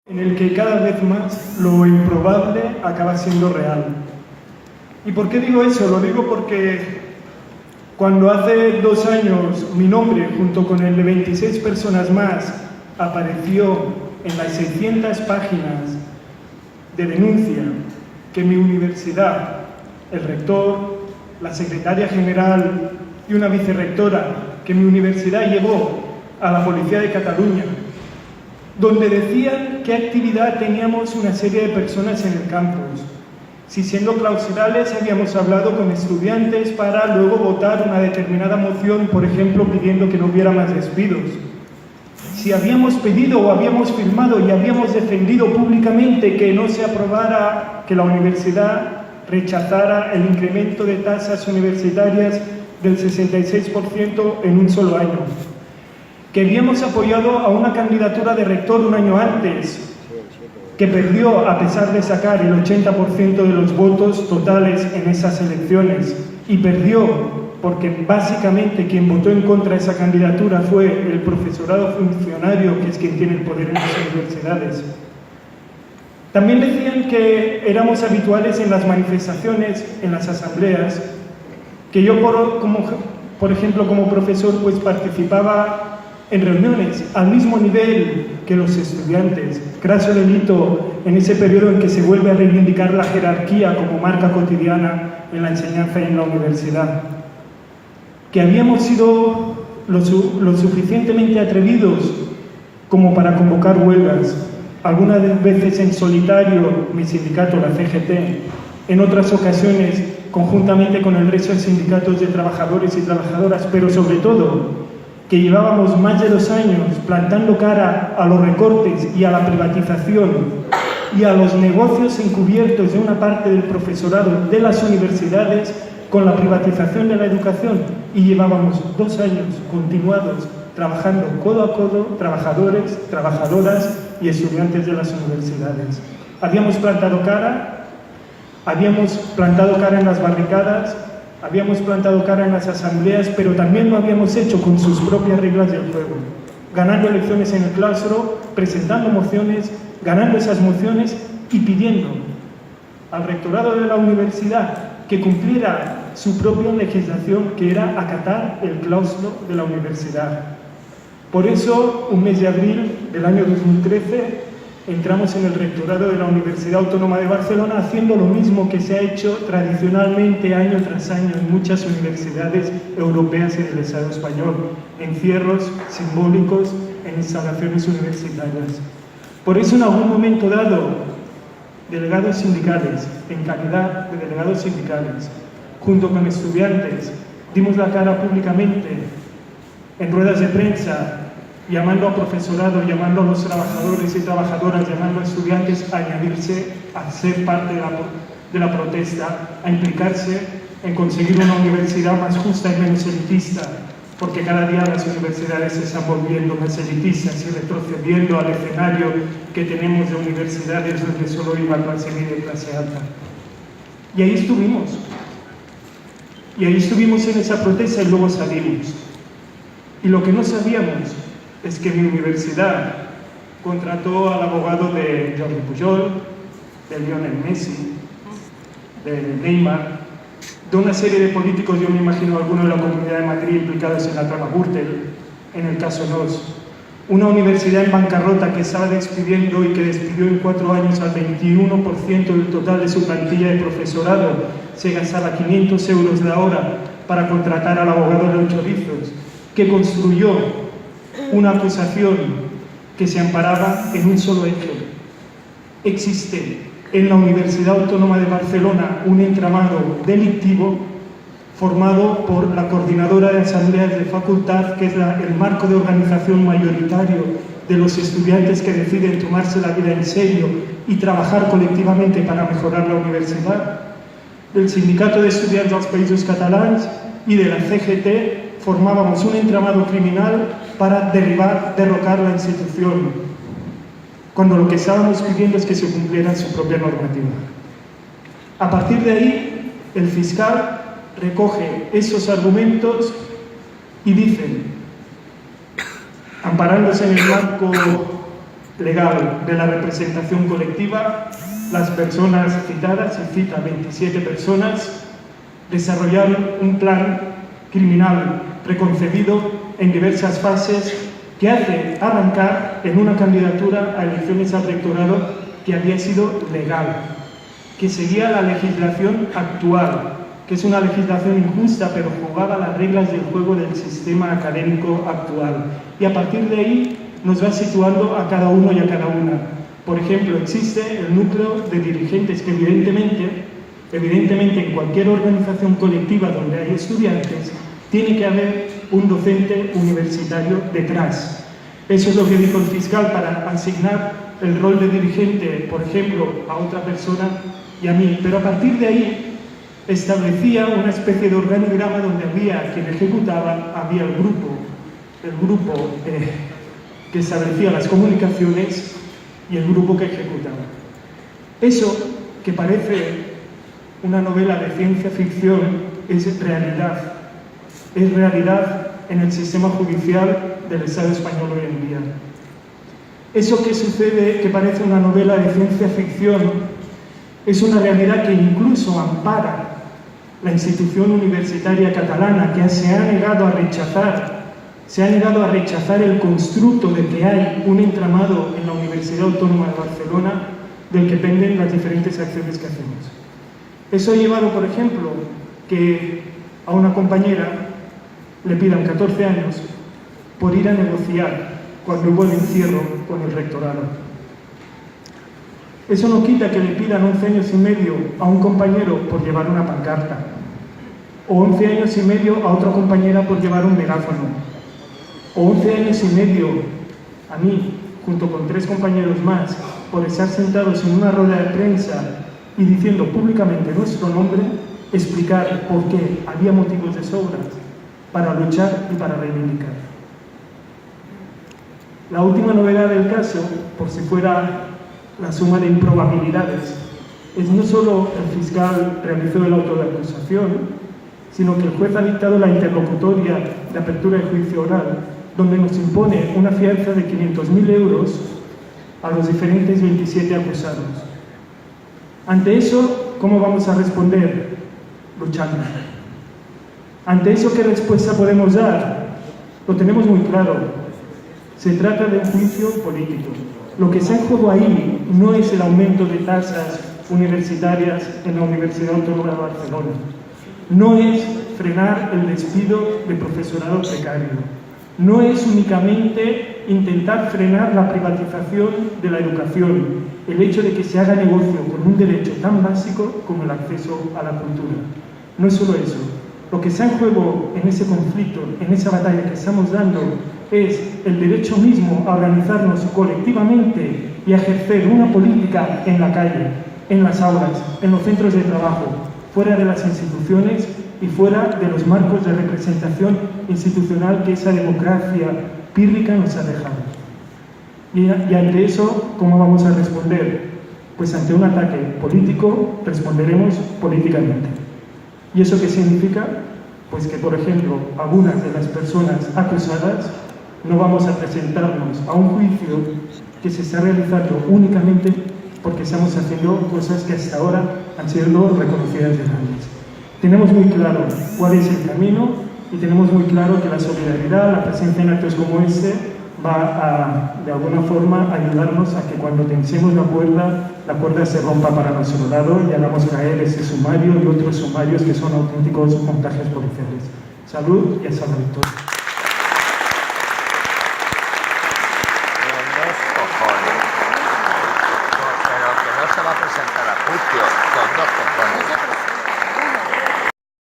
en el que cada vez más lo improbable acaba siendo real. ¿Y por qué digo eso? Lo digo porque cuando hace 2 años mi nombre, junto con el de 26 personas más, apareció en las 600 páginas de denuncia que mi universidad, el rector, la secretaria general y una vicerrectora que mi universidad llevó a la Policía de Cataluña, donde decían qué actividad teníamos una serie de personas en el campus, si siendo clausurales habíamos hablado con estudiantes para luego votar una determinada moción, por ejemplo, pidiendo que no hubiera más despidos, si habíamos pedido o habíamos firmado y habíamos defendido públicamente que no se aprobara, que la universidad rechazara el incremento de tasas universitarias del 66% en un solo año, que habíamos apoyado a una candidatura de rector un año antes, que perdió a pesar de sacar el 80% de los votos totales en esas elecciones, y perdió porque básicamente quien votó en contra de esa candidatura fue el profesorado funcionario, que es quien tiene el poder en las universidades. También decían que éramos habituales en las manifestaciones, en las asambleas, que yo, por ejemplo, como profesor, pues participaba en reuniones al mismo nivel que los estudiantes. Craso delito en ese periodo en que se vuelve a reivindicar la jerarquía como marca cotidiana en la enseñanza y en la universidad. Que habíamos sido lo suficientemente atrevidos como para convocar huelgas, algunas veces en solitario, mi sindicato, la CGT, en otras ocasiones conjuntamente con el resto de sindicatos de trabajadores y trabajadoras, pero sobre todo que llevábamos más de 2 años plantando cara a los recortes y a la privatización y a los negocios encubiertos de una parte del profesorado de las universidades con la privatización de la educación, y llevábamos 2 años continuados trabajando codo a codo, trabajadores, trabajadoras y estudiantes de las universidades. Habíamos plantado cara en las barricadas, habíamos plantado cara en las asambleas, pero también lo habíamos hecho con sus propias reglas del juego, ganando elecciones en el claustro, presentando mociones, ganando esas mociones y pidiendo al rectorado de la universidad que cumpliera su propia legislación, que era acatar el claustro de la universidad. Por eso, un mes de abril del año 2013, entramos en el rectorado de la Universidad Autónoma de Barcelona haciendo lo mismo que se ha hecho tradicionalmente año tras año en muchas universidades europeas y del Estado español, encierros simbólicos en instalaciones universitarias. Por eso, en algún momento dado, delegados sindicales, en calidad de delegados sindicales, junto con estudiantes, dimos la cara públicamente en ruedas de prensa, llamando a profesorado, llamando a los trabajadores y trabajadoras, llamando a estudiantes a añadirse, a ser parte de la protesta, a implicarse en conseguir una universidad más justa y menos elitista, porque cada día las universidades se están volviendo más elitistas y retrocediendo al escenario que tenemos de universidades donde solo iba clase media y clase alta. Y ahí estuvimos. Y ahí estuvimos en esa protesta y luego salimos. Y lo que no sabíamos es que mi universidad contrató al abogado de Jordi Pujol, de Lionel Messi, de Neymar, de una serie de políticos, yo me imagino algunos de la Comunidad de Madrid implicados en la trama Gürtel, en el caso NOS. Una universidad en bancarrota que estaba despidiendo y que despidió en 4 años al 21% del total de su plantilla de profesorado, se gastaba 500 euros la hora para contratar al abogado de los chorizos, que construyó una acusación que se amparaba en un solo hecho. Existe en la Universidad Autónoma de Barcelona un entramado delictivo formado por la Coordinadora de Asambleas de Facultad, que es el marco de organización mayoritario de los estudiantes que deciden tomarse la vida en serio y trabajar colectivamente para mejorar la universidad, del Sindicato de Estudiants dels Països Catalans y de la CGT. Formábamos un entramado criminal para derrocar la institución, cuando lo que estábamos pidiendo es que se cumpliera su propia normativa. A partir de ahí, el fiscal recoge esos argumentos y dice, amparándose en el marco legal de la representación colectiva, las personas citadas, se cita 27 personas, desarrollaron un plan criminal preconcebido en diversas fases que hace arrancar en una candidatura a elecciones al rectorado que había sido legal, que seguía la legislación actual, que es una legislación injusta, pero jugaba las reglas del juego del sistema académico actual. Y a partir de ahí nos va situando a cada uno y a cada una. Por ejemplo, existe el núcleo de dirigentes que evidentemente en cualquier organización colectiva donde hay estudiantes, tiene que haber un docente universitario detrás. Eso es lo que dijo el fiscal para asignar el rol de dirigente, por ejemplo, a otra persona y a mí. Pero a partir de ahí establecía una especie de organigrama donde había quien ejecutaba, había el grupo que establecía las comunicaciones y el grupo que ejecutaba. Eso, que parece una novela de ciencia ficción, es realidad. Es realidad en el sistema judicial del Estado español hoy en día. Eso que sucede, que parece una novela de ciencia ficción, es una realidad que incluso ampara la institución universitaria catalana, que se ha negado a rechazar el constructo de que hay un entramado en la Universidad Autónoma de Barcelona del que penden las diferentes acciones que hacemos. Eso ha llevado, por ejemplo, que a una compañera le pidan 14 años por ir a negociar cuando hubo el encierro con el rectorado. Eso no quita que le pidan 11 años y medio a un compañero por llevar una pancarta, o 11 años y medio a otra compañera por llevar un megáfono, o 11 años y medio a mí, junto con 3 compañeros más, por estar sentados en una rueda de prensa y diciendo públicamente nuestro nombre, explicar por qué había motivos de sobra para luchar y para reivindicar. La última novedad del caso, por si fuera la suma de improbabilidades, es no solo el fiscal realizó el auto de acusación, sino que el juez ha dictado la interlocutoria de apertura de juicio oral, donde nos impone una fianza de 500.000 euros a los diferentes 27 acusados. Ante eso, ¿cómo vamos a responder? Luchando. Ante eso, ¿qué respuesta podemos dar? Lo tenemos muy claro. Se trata de un juicio político. Lo que está en juego ahí no es el aumento de tasas universitarias en la Universidad Autónoma de Barcelona. No es frenar el despido de profesorado precario. No es únicamente intentar frenar la privatización de la educación, el hecho de que se haga negocio con un derecho tan básico como el acceso a la cultura. No es solo eso. Lo que está en juego en ese conflicto, en esa batalla que estamos dando, es el derecho mismo a organizarnos colectivamente y a ejercer una política en la calle, en las aulas, en los centros de trabajo, fuera de las instituciones y fuera de los marcos de representación institucional que esa democracia pírrica nos ha dejado. Y ante eso, ¿cómo vamos a responder? Pues ante un ataque político responderemos políticamente. ¿Y eso qué significa? Pues que, por ejemplo, algunas de las personas acusadas no vamos a presentarnos a un juicio que se está realizando únicamente porque estamos haciendo cosas que hasta ahora han sido reconocidas de grandes. Tenemos muy claro cuál es el camino y tenemos muy claro que la solidaridad, la presencia en actos como este, va a, de alguna forma, ayudarnos a que cuando tensemos la cuerda se rompa para nuestro lado y hagamos caer ese sumario y otros sumarios que son auténticos montajes policiales. Salud y hasta la victoria. Pero que no se va a presentar a juicio con 2 cojones.